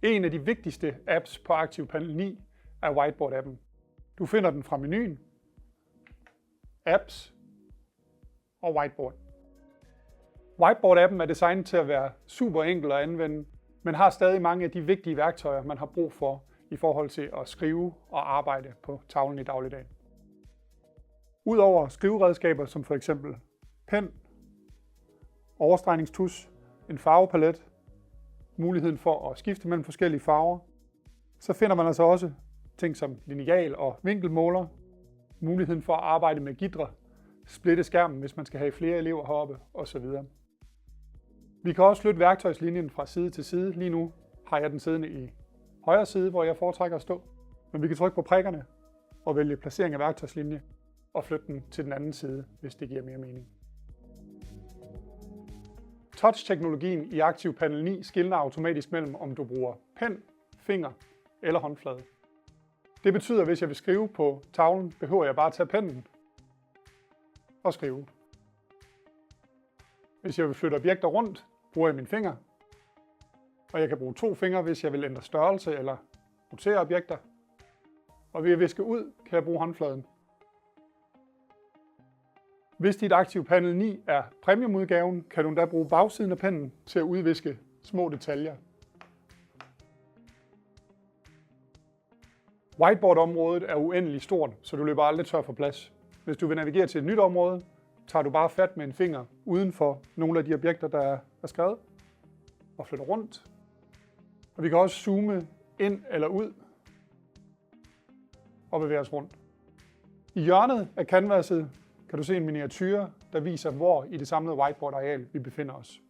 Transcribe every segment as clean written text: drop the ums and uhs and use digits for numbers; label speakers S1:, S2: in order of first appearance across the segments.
S1: En af de vigtigste apps på AktivPanel 9 er Whiteboard-appen. Du finder den fra menuen, Apps og Whiteboard. Whiteboard-appen er designet til at være super enkel at anvende, men har stadig mange af de vigtige værktøjer, man har brug for i forhold til at skrive og arbejde på tavlen i dagligdagen. Udover skriveredskaber som f.eks. pen, overstregningstusch, en farvepalet, muligheden for at skifte mellem forskellige farver, så finder man altså også ting som lineal og vinkelmåler, muligheden for at arbejde med gitre, splitte skærmen, hvis man skal have flere elever heroppe osv. Vi kan også flytte værktøjslinjen fra side til side. Lige nu har jeg den siddende i højre side, hvor jeg foretrækker at stå. Men vi kan trykke på prikkerne og vælge placering af værktøjslinje og flytte den til den anden side, hvis det giver mere mening. Touch-teknologien i AktivPanel 9 skelner automatisk mellem, om du bruger pen, finger eller håndflade. Det betyder, at hvis jeg vil skrive på tavlen, behøver jeg bare at tage pennen og skrive. Hvis jeg vil flytte objekter rundt, bruger jeg mine fingre. Og jeg kan bruge 2 fingre, hvis jeg vil ændre størrelse eller rotere objekter. Og ved at viske ud, kan jeg bruge håndfladen. Hvis dit AktivPanel 9 er premiumudgaven, kan du endda bruge bagsiden af pennen til at udviske små detaljer. Whiteboard-området er uendeligt stort, så du løber aldrig tør for plads. Hvis du vil navigere til et nyt område, tager du bare fat med en finger uden for nogle af de objekter, der er skrevet, og flytter rundt. Og vi kan også zoome ind eller ud og bevæge os rundt. I hjørnet af canvaset kan du se en miniature, der viser, hvor i det samlede whiteboard-areal vi befinder os.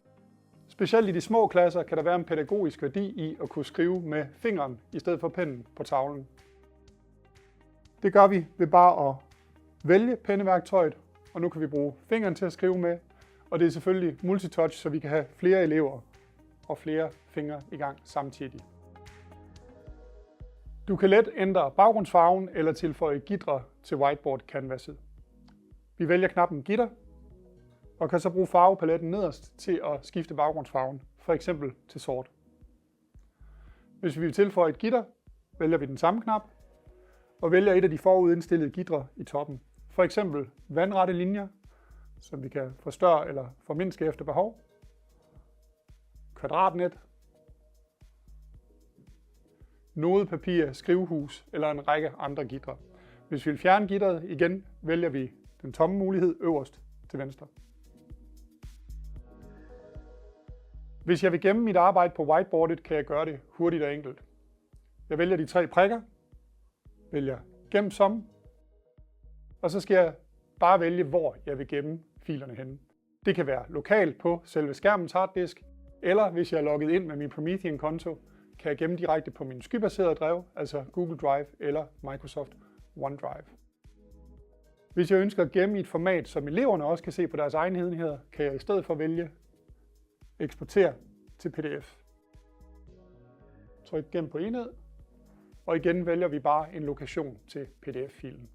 S1: Specielt i de små klasser kan der være en pædagogisk værdi i at kunne skrive med fingeren i stedet for pennen på tavlen. Det gør vi ved bare at vælge penneværktøjet, og nu kan vi bruge fingeren til at skrive med, og det er selvfølgelig multitouch, så vi kan have flere elever og flere fingre i gang samtidig. Du kan let ændre baggrundsfarven eller tilføje gitre til whiteboard-canvaset. Vi vælger knappen gitter, og kan så bruge farvepaletten nederst til at skifte baggrundsfarven, f.eks. til sort. Hvis vi vil tilføje et gitter, vælger vi den samme knap, og vælger et af de forudindstillede gitre i toppen. F.eks. vandrette linjer, som vi kan forstørre eller formindske efter behov, kvadratnet, nodepapir, skrivehus eller en række andre gitre. Hvis vi vil fjerne gitteret igen, vælger vi den tomme mulighed øverst til venstre. Hvis jeg vil gemme mit arbejde på whiteboardet, kan jeg gøre det hurtigt og enkelt. Jeg vælger de 3 prikker, vælger gem som, og så skal jeg bare vælge, hvor jeg vil gemme filerne henne. Det kan være lokalt på selve skærmens harddisk, eller hvis jeg er logget ind med min Promethean-konto, kan jeg gemme direkte på min skybaserede drev, altså Google Drive eller Microsoft OneDrive. Hvis jeg ønsker at gemme i et format, som eleverne også kan se på deres egne enheder, kan jeg i stedet for vælge eksportere til PDF. Tryk gem på enhed, og igen vælger vi bare en lokation til PDF-filen.